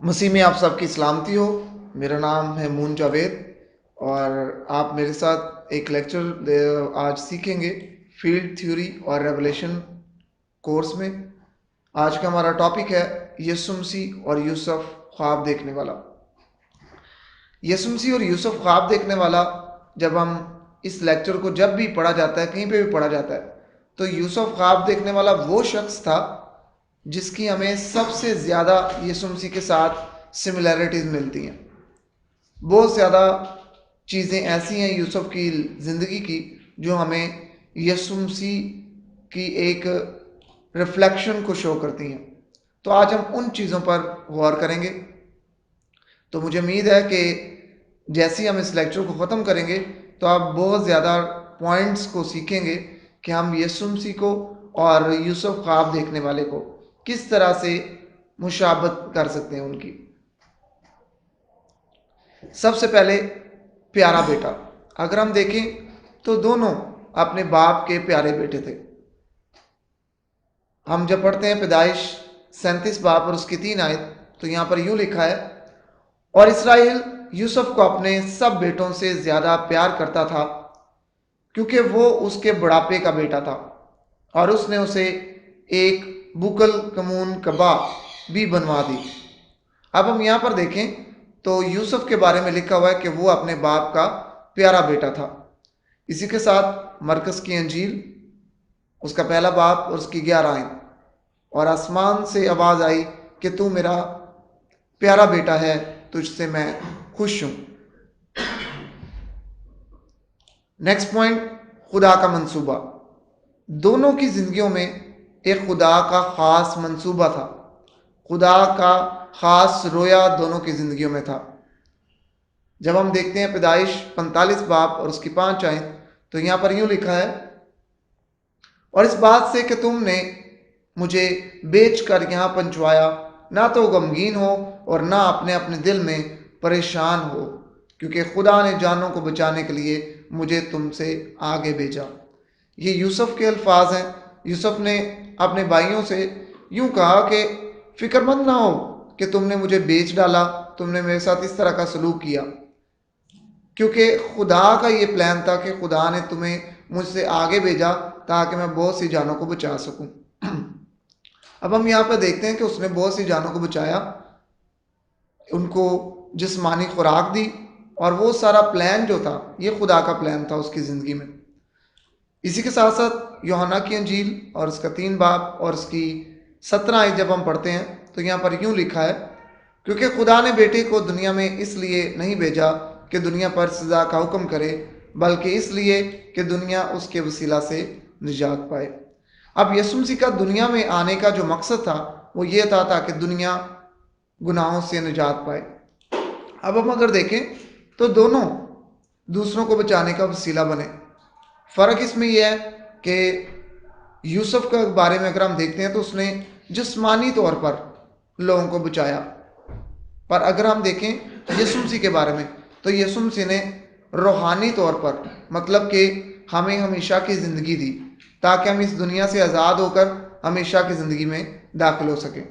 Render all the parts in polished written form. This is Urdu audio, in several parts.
مسیح میں آپ سب کی سلامتی ہو۔ میرا نام ہے مون جاوید اور آپ میرے ساتھ ایک لیکچر آج سیکھیں گے فیلڈ تھیوری اور ریولیشن کورس میں۔ آج کا ہمارا ٹاپک ہے یسوع مسیح اور یوسف خواب دیکھنے والا۔ یسوع مسیح اور یوسف خواب دیکھنے والا، جب ہم اس لیکچر کو جب بھی پڑھا جاتا ہے، کہیں پہ بھی پڑھا جاتا ہے، تو یوسف خواب دیکھنے والا وہ شخص تھا جس کی ہمیں سب سے زیادہ یسوع مسیح کے ساتھ سملیرٹیز ملتی ہیں۔ بہت زیادہ چیزیں ایسی ہیں یوسف کی زندگی کی جو ہمیں یسوع مسیح کی ایک ریفلیکشن کو شو کرتی ہیں۔ تو آج ہم ان چیزوں پر غور کریں گے۔ تو مجھے امید ہے کہ جیسے ہی ہم اس لیکچر کو ختم کریں گے تو آپ بہت زیادہ پوائنٹس کو سیکھیں گے کہ ہم یسوع مسیح کو اور یوسف خواب دیکھنے والے کو کس طرح سے مشابہت کر سکتے ہیں ان کی۔ سب سے پہلے پیارا بیٹا، اگر ہم دیکھیں تو دونوں اپنے باپ کے پیارے بیٹے تھے۔ ہم جب پڑھتے ہیں پیدائش 37 باب اور اس کی 3 آیت، تو یہاں پر یوں لکھا ہے، اور اسرائیل یوسف کو اپنے سب بیٹوں سے زیادہ پیار کرتا تھا کیونکہ وہ اس کے بڑھاپے کا بیٹا تھا، اور اس نے اسے ایک بکل کمون کبا بھی بنوا دی۔ اب ہم یہاں پر دیکھیں تو یوسف کے بارے میں لکھا ہوا ہے کہ وہ اپنے باپ کا پیارا بیٹا تھا۔ اسی کے ساتھ مرکز کی انجیل اس کا پہلا باب اور اس کی 11 آیت، اور آسمان سے آواز آئی کہ تو میرا پیارا بیٹا ہے، تجھ سے میں خوش ہوں۔ نیکسٹ پوائنٹ، خدا کا منصوبہ۔ دونوں کی زندگیوں میں ایک خدا کا خاص منصوبہ تھا، خدا کا خاص رویا دونوں کی زندگیوں میں تھا۔ جب ہم دیکھتے ہیں پیدائش 45 باب اور اس کی 5 آیت، تو یہاں پر یوں لکھا ہے، اور اس بات سے کہ تم نے مجھے بیچ کر یہاں پہنچوایا، نہ تو غمگین ہو اور نہ اپنے اپنے دل میں پریشان ہو، کیونکہ خدا نے جانوں کو بچانے کے لیے مجھے تم سے آگے بھیجا۔ یہ یوسف کے الفاظ ہیں۔ یوسف نے اپنے بھائیوں سے یوں کہا کہ فکر مند نہ ہو کہ تم نے مجھے بیچ ڈالا، تم نے میرے ساتھ اس طرح کا سلوک کیا، کیونکہ خدا کا یہ پلان تھا کہ خدا نے تمہیں مجھ سے آگے بھیجا تاکہ میں بہت سی جانوں کو بچا سکوں۔ اب ہم یہاں پہ دیکھتے ہیں کہ اس نے بہت سی جانوں کو بچایا، ان کو جسمانی خوراک دی، اور وہ سارا پلان جو تھا یہ خدا کا پلان تھا اس کی زندگی میں۔ اسی کے ساتھ ساتھ یوحنا کی انجیل اور اس کا 3 باب اور اس کی 17 آیت جب ہم پڑھتے ہیں تو یہاں پر یوں لکھا ہے، کیونکہ خدا نے بیٹے کو دنیا میں اس لیے نہیں بھیجا کہ دنیا پر سزا کا حکم کرے، بلکہ اس لیے کہ دنیا اس کے وسیلہ سے نجات پائے۔ اب یسوع مسیح کا دنیا میں آنے کا جو مقصد تھا وہ یہ تھا تاکہ دنیا گناہوں سے نجات پائے۔ اب ہم اگر دیکھیں تو دونوں دوسروں کو بچانے کا وسیلہ بنے۔ فرق اس میں یہ ہے کہ یوسف کے بارے میں اگر ہم دیکھتے ہیں تو اس نے جسمانی طور پر لوگوں کو بچایا، پر اگر ہم دیکھیں یسوع مسیح کے بارے میں تو یسوع مسیح نے روحانی طور پر، مطلب کہ ہمیں ہمیشہ کی زندگی دی تاکہ ہم اس دنیا سے آزاد ہو کر ہمیشہ کی زندگی میں داخل ہو سکیں۔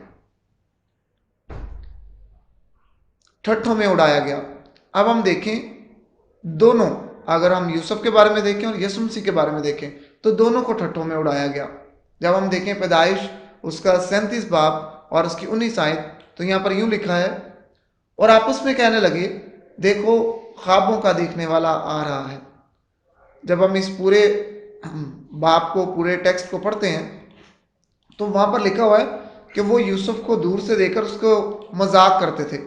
ٹھٹھوں میں اڑایا گیا۔ اب ہم دیکھیں دونوں، اگر ہم یوسف کے بارے میں دیکھیں اور یسوع مسیح کے بارے میں دیکھیں تو دونوں کو ٹھٹھوں میں اڑایا گیا۔ جب ہم دیکھیں پیدائش اس کا 37 باب اور اس کی 19 آیت، تو یہاں پر یوں لکھا ہے، اور آپس میں کہنے لگے، دیکھو خوابوں کا دیکھنے والا آ رہا ہے۔ جب ہم اس پورے باب کو، پورے ٹیکسٹ کو پڑھتے ہیں تو وہاں پر لکھا ہوا ہے کہ وہ یوسف کو دور سے دیکھ کر اس کو مذاق کرتے تھے،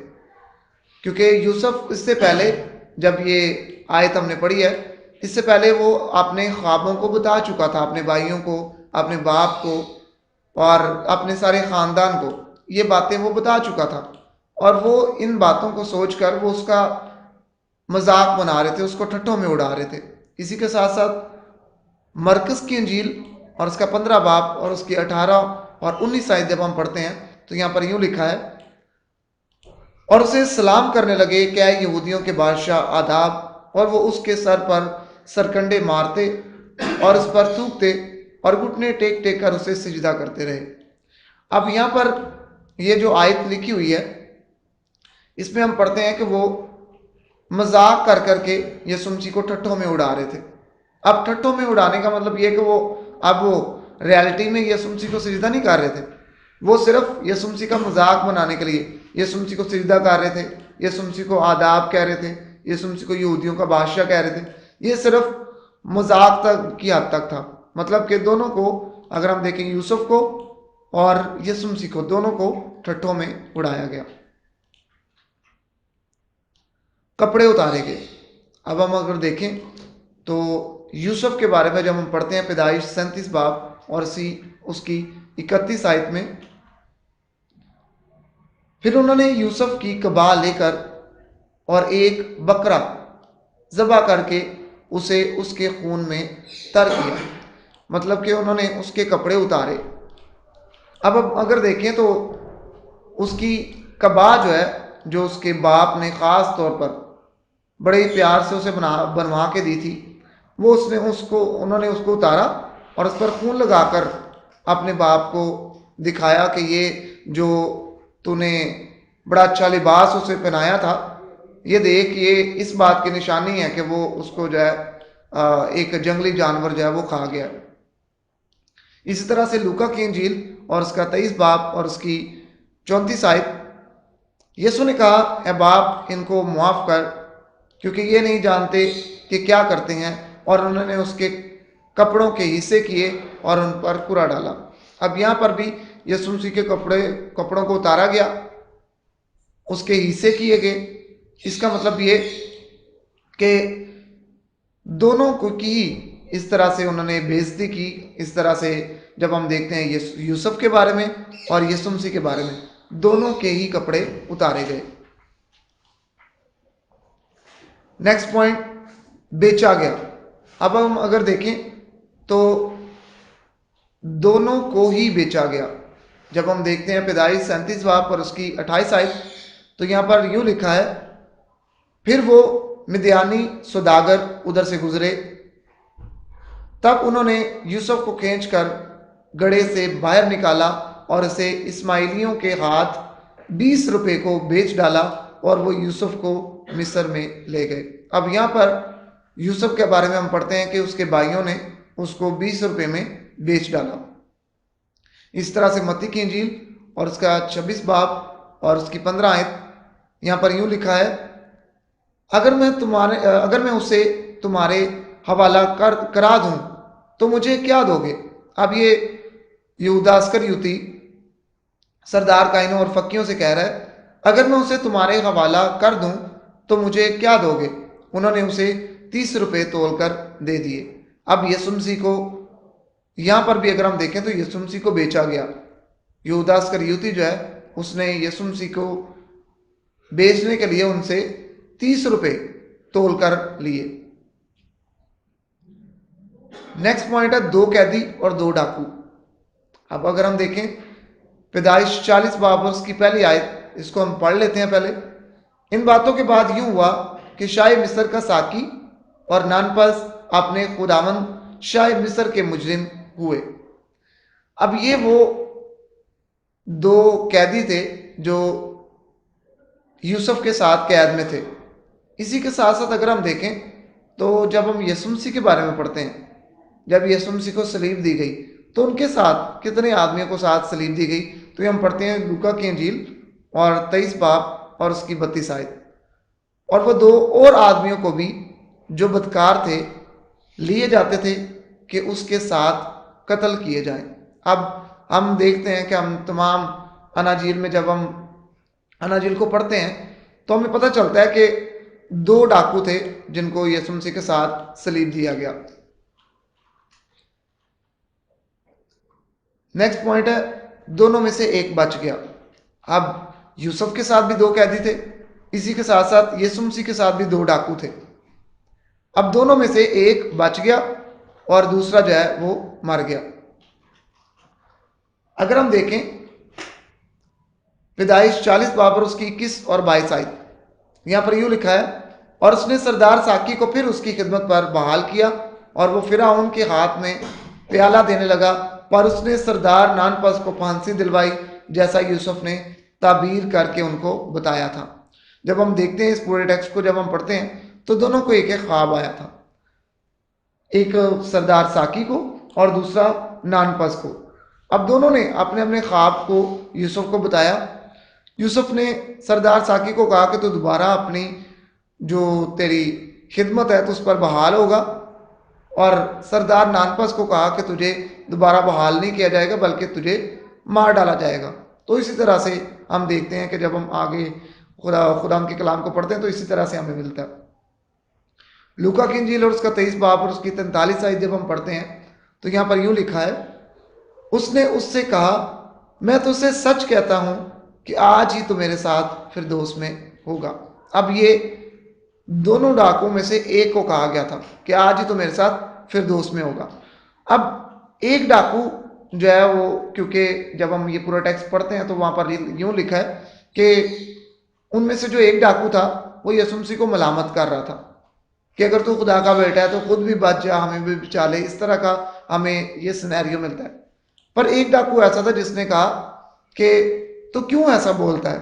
کیونکہ یوسف اس سے پہلے، جب یہ آیت ہم نے پڑھی ہے، اس سے پہلے وہ اپنے خوابوں کو بتا چکا تھا، اپنے بھائیوں کو، اپنے باپ کو اور اپنے سارے خاندان کو یہ باتیں وہ بتا چکا تھا، اور وہ ان باتوں کو سوچ کر وہ اس کا مذاق بنا رہے تھے، اس کو ٹھٹھوں میں اڑا رہے تھے۔ اسی کے ساتھ ساتھ مرکز کی انجیل اور اس کا 15 باب اور اس کی 18 اور 19 آیت جب ہم پڑھتے ہیں تو یہاں پر یوں لکھا ہے، اور اسے سلام کرنے لگے کہ اے یہودیوں کے بادشاہ آداب، اور وہ اس کے سر پر سرکنڈے مارتے اور اس پر تھوکتے اور گھٹنے ٹیک ٹیک کر اسے سجدہ کرتے رہے۔ اب یہاں پر یہ جو آیت لکھی ہوئی ہے اس میں ہم پڑھتے ہیں کہ وہ مذاق کر کر کے یسوع کو ٹھٹھوں میں اڑا رہے تھے. اب ٹھٹھوں میں اڑانے کا مطلب یہ کہ وہ ریالٹی میں یسوع کو سجدہ نہیں کر رہے تھے. وہ صرف یسوع کا مذاق بنانے کے لیے یسوع کو سجدہ کر رہے تھے، یسوع کو آداب کہہ رہے تھے، یسوع کو یہودیوں کا بادشاہ کہہ رہے تھے. یہ صرف مذاق تک کی حد تک تھا. مطلب کہ دونوں کو اگر ہم دیکھیں یوسف کو اور یسوع مسیح کو دونوں کو ٹھٹھوں میں اڑایا گیا. کپڑے اتارے گئے. اب ہم اگر دیکھیں تو یوسف کے بارے میں جب ہم پڑھتے ہیں پیدائش 37 باب اور اس کی 31 آیت میں، پھر انہوں نے یوسف کی قبا لے کر اور ایک بکرا ذبح کر کے اسے اس کے خون میں تر کیا. مطلب کہ انہوں نے اس کے کپڑے اتارے. اب اگر دیکھیں تو اس کی قبا جو ہے، جو اس کے باپ نے خاص طور پر بڑے پیار سے اسے بنوا کے دی تھی، وہ انہوں نے اس کو اتارا اور اس پر خون لگا کر اپنے باپ کو دکھایا کہ یہ جو تو نے بڑا اچھا لباس اسے پہنایا تھا، یہ دیکھ، یہ اس بات کی نشانی ہے کہ وہ اس کو جو ہے ایک جنگلی جانور جو ہے وہ کھا گیا. اسی طرح سے لوکا کی انجیل اور اس کا 23 باب اور اس کی 34 آیت، یسوع نے کہا اے باپ ان کو معاف کر کیونکہ یہ نہیں جانتے کہ کیا کرتے ہیں، اور انہوں نے اس کے کپڑوں کے حصے کیے اور ان پر کوڑا ڈالا. اب یہاں پر بھی یسوع مسیح کے کپڑوں کو اتارا گیا، اس کے حصے کیے گئے. اس کا مطلب یہ کہ دونوں کو کی اس طرح سے انہوں نے بےعزتی کی. اس طرح سے جب ہم دیکھتے ہیں یوسف کے بارے میں اور یسوع مسیح کے بارے میں، دونوں کے ہی کپڑے اتارے گئے. نیکسٹ پوائنٹ، بیچا گیا. اب ہم اگر دیکھیں تو دونوں کو ہی بیچا گیا. جب ہم دیکھتے ہیں پیدائش 37 باب اور اس کی 28 آیت، تو یہاں پر یوں لکھا ہے، پھر وہ مدیانی سوداگر ادھر سے گزرے، تب انہوں نے یوسف کو کھینچ کر گڑھے سے باہر نکالا اور اسے اسماعیلیوں کے ہاتھ 20 روپے کو بیچ ڈالا، اور وہ یوسف کو مصر میں لے گئے. اب یہاں پر یوسف کے بارے میں ہم پڑھتے ہیں کہ اس کے بھائیوں نے اس کو 20 روپے میں بیچ ڈالا. اس طرح سے متی کی انجیل اور اس کا 26 باب اور اس کی 15 آیت، یہاں پر یوں لکھا ہے، اگر میں اسے تمہارے حوالہ کرا دوں تو مجھے کیا دو گے؟ اب یہ یہودا اسکریوتی سردار کائنوں اور فقیوں سے کہہ رہا ہے، اگر میں اسے تمہارے حوالہ کر دوں تو مجھے کیا دو گے؟ انہوں نے اسے 30 روپے تول کر دے دیے. اب یسوع مسیح کو یہاں پر بھی اگر ہم دیکھیں تو یسوع مسیح کو بیچا گیا. یہودا اسکریوتی جو ہے اس نے یسوع مسیح کو بیچنے کے لیے ان سے 30 روپے تول کر لیے. نیکسٹ پوائنٹ ہے 2 قیدی اور 2 ڈاکو. اب اگر ہم دیکھیں پیدائش 40 باب اس کی پہلی آیت، اس کو ہم پڑھ لیتے ہیں پہلے. ان باتوں کے بعد یوں ہوا کہ شاہ مصر کا ساقی اور نانپس اپنے خداوند شاہ مصر کے مجرم ہوئے. اب یہ وہ 2 قیدی تھے جو یوسف کے ساتھ قید میں تھے. اسی کے ساتھ ساتھ اگر ہم دیکھیں تو جب ہم یسوع مسیح کے بارے میں پڑھتے ہیں، جب یسوع مسیح کو صلیب دی گئی تو ان کے ساتھ کتنے آدمیوں کو ساتھ صلیب دی گئی؟ تو یہ ہم پڑھتے ہیں لوکا کی انجیل اور 23 باب اور اس کی 32 آیت. اور وہ 2 اور آدمیوں کو بھی جو بدکار تھے لیے جاتے تھے کہ اس کے ساتھ قتل کیے جائیں. اب ہم دیکھتے ہیں کہ ہم تمام اناجیل میں جب ہم اناجیل کو پڑھتے ہیں تو ہمیں پتہ چلتا ہے کہ 2 ڈاکو تھے جن کو یسوع مسیح کے ساتھ صلیب دیا گیا. نیکسٹ پوائنٹ ہے دونوں میں سے ایک بچ گیا. اب یوسف کے ساتھ بھی 2 قیدی تھے، اسی کے ساتھ ساتھ یسوع مسیح کے ساتھ بھی 2 ڈاکو تھے. اب دونوں میں سے ایک بچ گیا اور دوسرا جو ہے وہ مر گیا. اگر ہم دیکھیں پیدائش 40 باب اور اس کی 21 اور 22 آیت، یہاں پر یوں لکھا ہے، اور اس نے سردار ساقی کو پھر اس کی خدمت پر بحال کیا اور وہ فرعون کے ہاتھ میں پیالہ دینے لگا، پر اس نے سردار نانپس کو پھانسی دلوائی جیسا یوسف نے تعبیر کر کے ان کو بتایا تھا. جب ہم دیکھتے ہیں اس پورے ٹیکسٹ کو، جب ہم پڑھتے ہیں تو دونوں کو ایک ایک خواب آیا تھا، ایک سردار ساکی کو اور دوسرا نانپس کو۔ اب دونوں نے اپنے اپنے خواب کو یوسف کو بتایا۔ یوسف نے سردار ساکی کو کہا کہ تو دوبارہ اپنی جو تیری خدمت ہے تو اس پر بحال ہوگا، اور سردار نانپس کو کہا کہ تجھے دوبارہ بحال نہیں کیا جائے گا بلکہ تجھے مار ڈالا جائے گا۔ تو اسی طرح سے ہم دیکھتے ہیں کہ جب ہم آگے خدا کے کلام کو پڑھتے ہیں تو اسی طرح سے ہمیں ملتا ہے۔ لوکا کی انجیل اور اس کا 23 باب اور اس کی 43 آیت جب ہم پڑھتے ہیں تو یہاں پر یوں لکھا ہے، اس نے اس سے کہا میں تجھ سے سچ کہتا ہوں کہ آج ہی تو میرے ساتھ فردوس میں ہوگا۔ اب یہ دونوں ڈاکوں میں سے ایک کو کہا گیا تھا کہ آج ہی تو میرے ساتھ فردوس میں ہوگا۔ اب ایک ڈاکو جو ہے وہ، کیونکہ جب ہم یہ پورا ٹیکسٹ پڑھتے ہیں تو وہاں پر یوں لکھا ہے کہ ان میں سے جو ایک ڈاکو تھا وہ یسوع مسیح کو ملامت کر رہا تھا کہ اگر تو خدا کا بیٹا ہے تو خود بھی بچ جا، ہمیں بھی بچا لے۔ اس طرح کا ہمیں یہ سینیریو ملتا ہے۔ پر ایک ڈاکو ایسا تھا جس نے کہا کہ تو کیوں ایسا بولتا ہے،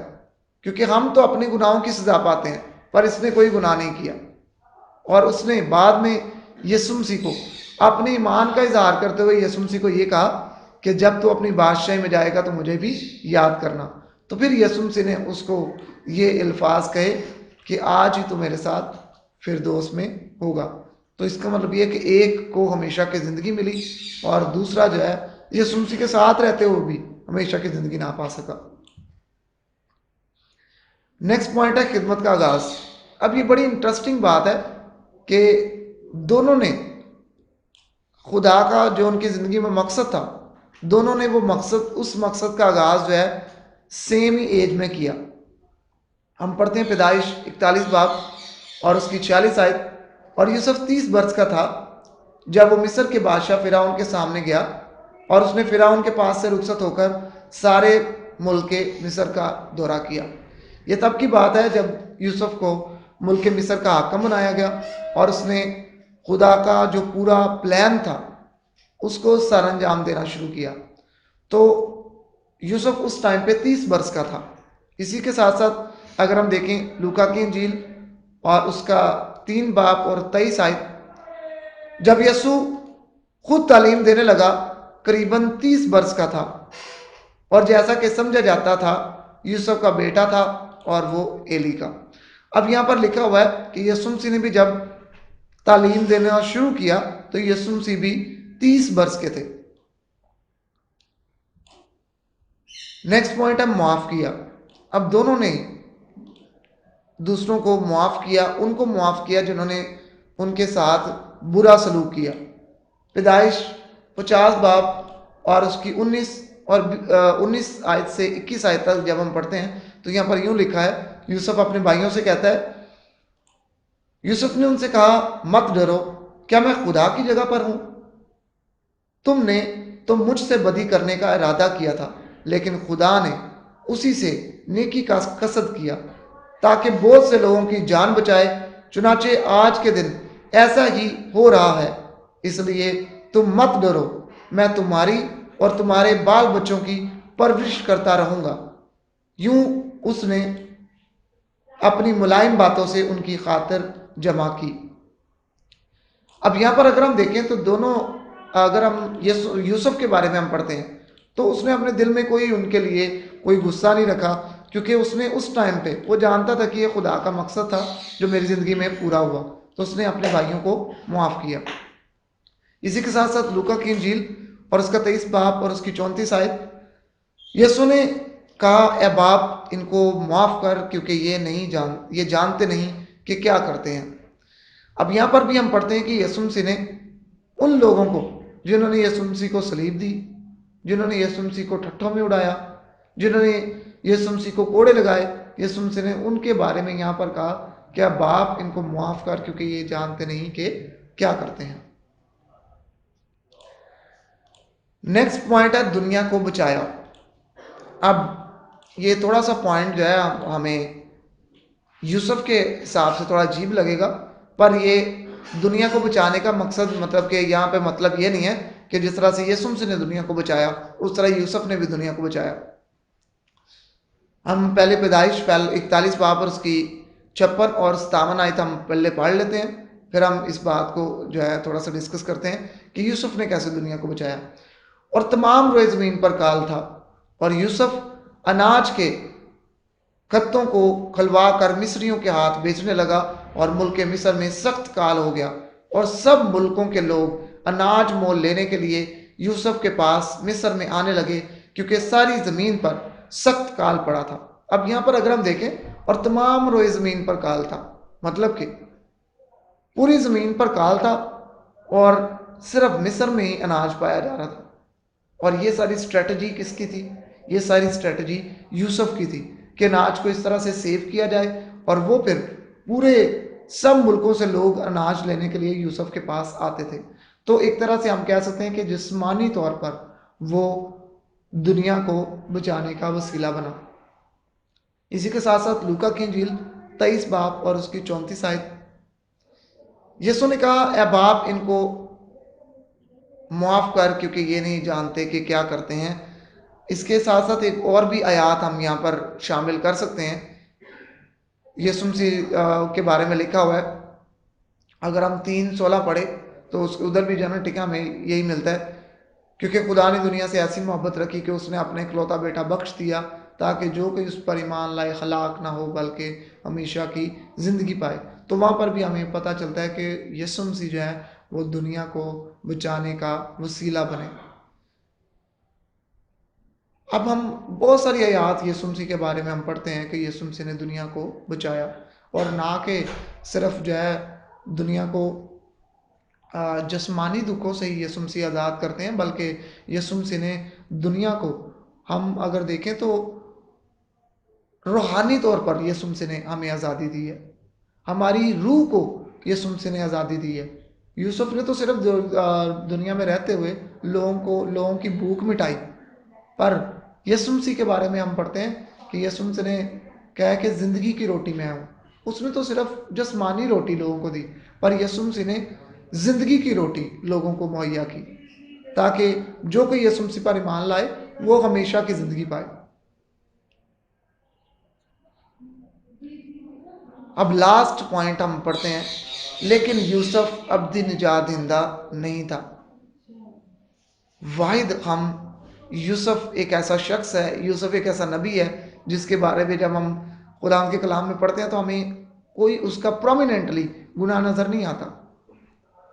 کیونکہ ہم تو اپنے گناہوں کی سزا پاتے ہیں، پر اس نے کوئی گناہ نہیں کیا۔ اور اس نے بعد میں یسوع مسیح کو اپنے ایمان کا اظہار کرتے ہوئے یسوع مسیح کو یہ کہا کہ جب تو اپنی بادشاہی میں جائے گا تو مجھے بھی یاد کرنا۔ تو پھر یسوع مسیح نے اس کو یہ الفاظ کہے کہ آج ہی تو میرے ساتھ فردوس میں ہوگا۔ تو اس کا مطلب یہ کہ ایک کو ہمیشہ کی زندگی ملی اور دوسرا جو ہے یسوع مسیح کے ساتھ رہتے ہوئے بھی ہمیشہ کی زندگی نہ پا سکا۔ نیکسٹ پوائنٹ ہے خدمت کا آغاز۔ اب یہ بڑی انٹرسٹنگ بات ہے کہ دونوں نے خدا کا جو ان کی زندگی میں مقصد تھا، دونوں نے وہ مقصد، اس مقصد کا آغاز جو ہے سیم ہی ایج میں کیا۔ ہم پڑھتے ہیں پیدائش 41 باب اور اس کی 46 آیت، اور یوسف 30 برس کا تھا جب وہ مصر کے بادشاہ فرعون کے سامنے گیا، اور اس نے فرعون کے پاس سے رخصت ہو کر سارے ملک مصر کا دورہ کیا۔ یہ تب کی بات ہے جب یوسف کو ملک مصر کا حاکم بنایا گیا اور اس نے خدا کا جو پورا پلان تھا اس کو سر انجام دینا شروع کیا۔ تو یوسف اس ٹائم پہ 30 برس کا تھا۔ اسی کے ساتھ ساتھ اگر ہم دیکھیں لوکا کی انجیل اور اس کا 3 باب اور 23 آیت، جب یسوع خود تعلیم دینے لگا قریباً 30 برس کا تھا، اور جیسا کہ سمجھا جاتا تھا یوسف کا بیٹا تھا اور وہ ایلی کا۔ اب یہاں پر لکھا ہوا ہے کہ یسوع مسیح نے بھی جب تعلیم دینا شروع کیا تو یسوع مسیح بھی 30 برس کے تھے۔ نیکسٹ پوائنٹ ہے معاف کیا۔ اب دونوں نے دوسروں کو معاف کیا، ان کو معاف کیا جنہوں نے ان کے ساتھ برا سلوک کیا۔ پیدائش 50 باب اور اس کی 19 آیت سے 21 آیت تک جب ہم پڑھتے ہیں تو یہاں پر یوں لکھا ہے، یوسف اپنے بھائیوں سے کہتا ہے، یوسف نے ان سے کہا مت ڈرو، کیا میں خدا کی جگہ پر ہوں؟ تم نے تو مجھ سے بدی کرنے کا ارادہ کیا تھا، لیکن خدا نے اسی سے نیکی کا قصد کیا تاکہ بہت سے لوگوں کی جان بچائے۔ چنانچہ آج کے دن ایسا ہی ہو رہا ہے، اس لیے تم مت ڈرو، میں تمہاری اور تمہارے بال بچوں کی پرورش کرتا رہوں گا۔ یوں اس نے اپنی ملائم باتوں سے ان کی خاطر جمع کی۔ اب یہاں پر اگر ہم دیکھیں تو دونوں، اگر ہم یوسف کے بارے میں ہم پڑھتے ہیں تو اس نے اپنے دل میں کوئی ان کے لیے کوئی غصہ نہیں رکھا، کیونکہ اس نے اس ٹائم پہ وہ جانتا تھا کہ یہ خدا کا مقصد تھا جو میری زندگی میں پورا ہوا، تو اس نے اپنے بھائیوں کو معاف کیا۔ اسی کے ساتھ ساتھ لوکا کی انجیل اور اس کا 23 باب اور اس کی 34 آیت، یسوع نے کہا اے باپ ان کو معاف کر کیونکہ یہ جانتے نہیں کہ کیا کرتے ہیں۔ اب یہاں پر بھی ہم پڑھتے ہیں کہ یسوع مسیح نے ان لوگوں کو جنہوں نے یسوع مسیح کو صلیب دی، جنہوں نے یسوع مسیح کو ٹھٹھوں میں اڑایا، جنہوں نے یسوع مسیح کو کوڑے لگائے، یسوع مسیح نے ان کے بارے میں یہاں پر کہا کہ باپ ان کو معاف کر کیونکہ یہ جانتے نہیں کہ کیا کرتے ہیں۔ نیکسٹ پوائنٹ ہے دنیا کو بچایا۔ اب یہ تھوڑا سا پوائنٹ جو ہے ہمیں یوسف کے حساب سے تھوڑا عجیب لگے گا، پر یہ دنیا کو بچانے کا مقصد، مطلب کہ یہاں پہ مطلب یہ نہیں ہے کہ جس طرح سے یسوع مسیح نے دنیا کو بچایا اس طرح یوسف نے بھی دنیا کو بچایا۔ ہم پہلے پیدائش 41 باپ اور اس کی 56 اور 57 آیت ہم پہلے پڑھ لیتے ہیں، پھر ہم اس بات کو جو ہے تھوڑا سا ڈسکس کرتے ہیں کہ یوسف نے کیسے دنیا کو بچایا۔ اور تمام روئے زمین پر کال تھا، اور یوسف اناج کے کتوں کو کھلوا کر مصریوں کے ہاتھ بیچنے لگا، اور ملک مصر میں سخت کال ہو گیا، اور سب ملکوں کے لوگ اناج مول لینے کے لیے یوسف کے پاس مصر میں آنے لگے، کیونکہ ساری زمین پر سخت کال پڑا تھا۔ اب یہاں پر اگر ہم دیکھیں، اور تمام روئے زمین پر کال تھا، مطلب کہ پوری زمین پر کال تھا، اور صرف مصر میں ہی اناج پایا جا رہا تھا۔ اور یہ ساری اسٹریٹجی کس کی تھی؟ یہ ساری اسٹریٹجی یوسف کی تھی کہ اناج کو اس طرح سے سیو کیا جائے، اور وہ پھر پورے سب ملکوں سے لوگ اناج لینے کے لیے یوسف کے پاس آتے تھے۔ تو ایک طرح سے ہم کہہ سکتے ہیں کہ جسمانی طور پر وہ دنیا کو بچانے کا وسیلہ بنا۔ اسی کے ساتھ ساتھ لوکا کی انجیل 23 باپ اور اس کی 34 آیت، یسوع نے کہا اے باپ ان کو معاف کر، کیونکہ یہ نہیں جانتے کہ کیا کرتے ہیں۔ اس کے ساتھ ساتھ ایک اور بھی آیات ہم یہاں پر شامل کر سکتے ہیں، یسوع مسیح کے بارے میں لکھا ہوا ہے۔ اگر ہم 3:16 پڑھے تو اس ادھر بھی جنرل میں یہی ملتا ہے، کیونکہ خدا نے دنیا سے ایسی محبت رکھی کہ اس نے اپنے اکلوتا بیٹا بخش دیا، تاکہ جو کوئی اس پر ایمان لائے ہلاک نہ ہو بلکہ ہمیشہ کی زندگی پائے۔ تو وہاں پر بھی ہمیں پتہ چلتا ہے کہ یسوع مسیح جو ہے وہ دنیا کو بچانے کا وسیلہ بنے۔ اب ہم بہت ساری آیات یسوع مسیح کے بارے میں ہم پڑھتے ہیں کہ یسوع مسیح نے دنیا کو بچایا، اور نہ کہ صرف جو ہے دنیا کو جسمانی دکھوں سے ہی یسوع مسیح آزاد کرتے ہیں، بلکہ یسوع مسیح نے دنیا کو، ہم اگر دیکھیں تو روحانی طور پر یسوع مسیح نے ہمیں آزادی دی ہے، ہماری روح کو یسوع مسیح نے آزادی دی ہے۔ یوسف نے تو صرف دنیا میں رہتے ہوئے لوگوں کی بھوک مٹائی، پر یسوع مسیح کے بارے میں ہم پڑھتے ہیں کہ یسوع مسیح نے کہا کہ زندگی کی روٹی میں ہوں۔ اس نے تو صرف جسمانی روٹی لوگوں کو دی، پر یسوع مسیح نے زندگی کی روٹی لوگوں کو مہیا کی، تاکہ جو کوئی یسوع مسیح پر ایمان لائے وہ ہمیشہ کی زندگی پائے۔ اب لاسٹ پوائنٹ ہم پڑھتے ہیں، لیکن یوسف ابدی نجات دہندہ نہیں تھا۔ واحد ہم یوسف ایک ایسا شخص ہے، یوسف ایک ایسا نبی ہے جس کے بارے میں جب ہم خدا کے کلام میں پڑھتے ہیں تو ہمیں کوئی اس کا پرومیننٹلی گناہ نظر نہیں آتا،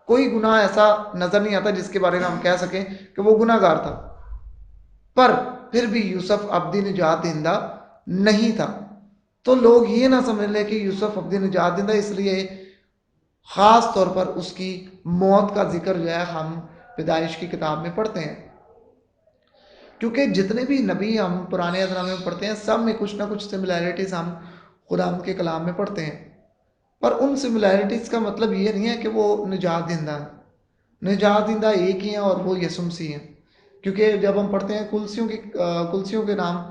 کوئی گناہ ایسا نظر نہیں آتا جس کے بارے میں ہم کہہ سکیں کہ وہ گناہ گار تھا۔ پر پھر بھی یوسف ابدی نجات دہندہ نہیں تھا۔ تو لوگ یہ نہ سمجھ لیں کہ یوسف ابدی نجات دہندہ، اس لیے خاص طور پر اس کی موت کا ذکر جو ہے ہم پیدائش کی کتاب میں پڑھتے ہیں، کیونکہ جتنے بھی نبی ہم پرانے عہد نامے میں پڑھتے ہیں سب میں کچھ نہ کچھ سملیرٹیز ہم خدا کے کلام میں پڑھتے ہیں، پر ان سملیرٹیز کا مطلب یہ نہیں ہے کہ وہ نجات دہندہ ہیں۔ نجات دہندہ ایک ہی ہیں، اور وہ یسوع مسیح ہیں۔ کیونکہ جب ہم پڑھتے ہیں کلسیوں کے نام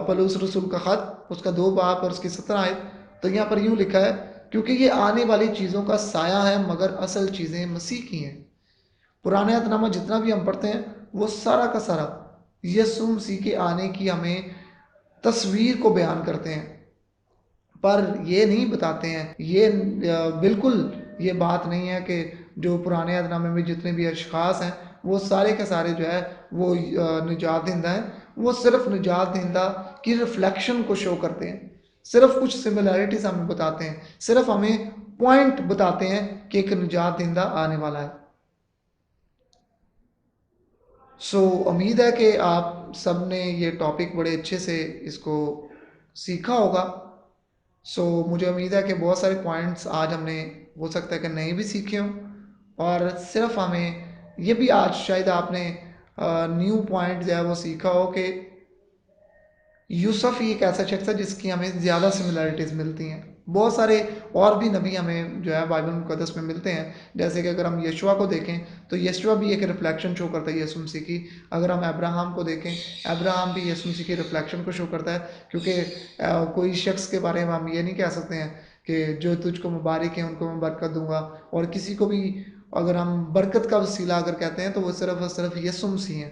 پلوس رسول کا خط، اس کا 2 باب اور اس کی 17 آیت، تو یہاں پر یوں لکھا ہے کیونکہ یہ آنے والی چیزوں کا سایہ ہے مگر اصل چیزیں مسیح کی ہیں۔ پرانے عہد نامہ جتنا بھی ہم پڑھتے ہیں وہ سارا کا سارا یسوع مسیح کے آنے کی ہمیں تصویر کو بیان کرتے ہیں، پر یہ نہیں بتاتے ہیں، یہ بالکل یہ بات نہیں ہے کہ جو پرانے عہد نامے میں جتنے بھی اشخاص ہیں وہ سارے کے سارے جو ہے وہ نجات دہندہ ہیں۔ وہ صرف نجات دہندہ کی ریفلیکشن کو شو کرتے ہیں، صرف کچھ سملیرٹیز ہمیں بتاتے ہیں، صرف ہمیں پوائنٹ بتاتے ہیں کہ ایک نجات دہندہ آنے والا ہے۔ امید ہے کہ آپ سب نے یہ ٹاپک بڑے اچھے سے اس کو سیکھا ہوگا۔ مجھے امید ہے کہ بہت سارے پوائنٹس آج ہم نے ہو سکتا ہے کہ نہیں بھی سیکھے ہوں، اور صرف ہمیں یہ بھی آج شاید آپ نے نیو پوائنٹ جو ہے وہ سیکھا ہو کہ یوسف ہی ایک ایسا شخص ہے جس کی ہمیں زیادہ سملیرٹیز ملتی ہیں۔ بہت سارے اور بھی نبی ہمیں جو ہے بائبل مقدس میں ملتے ہیں، جیسے کہ اگر ہم یشوع کو دیکھیں تو یشوع بھی ایک ریفلیکشن شو کرتا ہے یسوع مسیح کی۔ اگر ہم ابراہم کو دیکھیں، ابراہم بھی یسوع مسیح کی ریفلیکشن کو شو کرتا ہے، کیونکہ کوئی شخص کے بارے میں ہم یہ نہیں کہہ سکتے ہیں کہ جو تجھ کو مبارک ہیں ان کو میں برکت دوں گا، اور کسی کو بھی اگر ہم برکت کا وسیلہ اگر کہتے ہیں تو وہ صرف اور صرف یسوع مسیح ہیں۔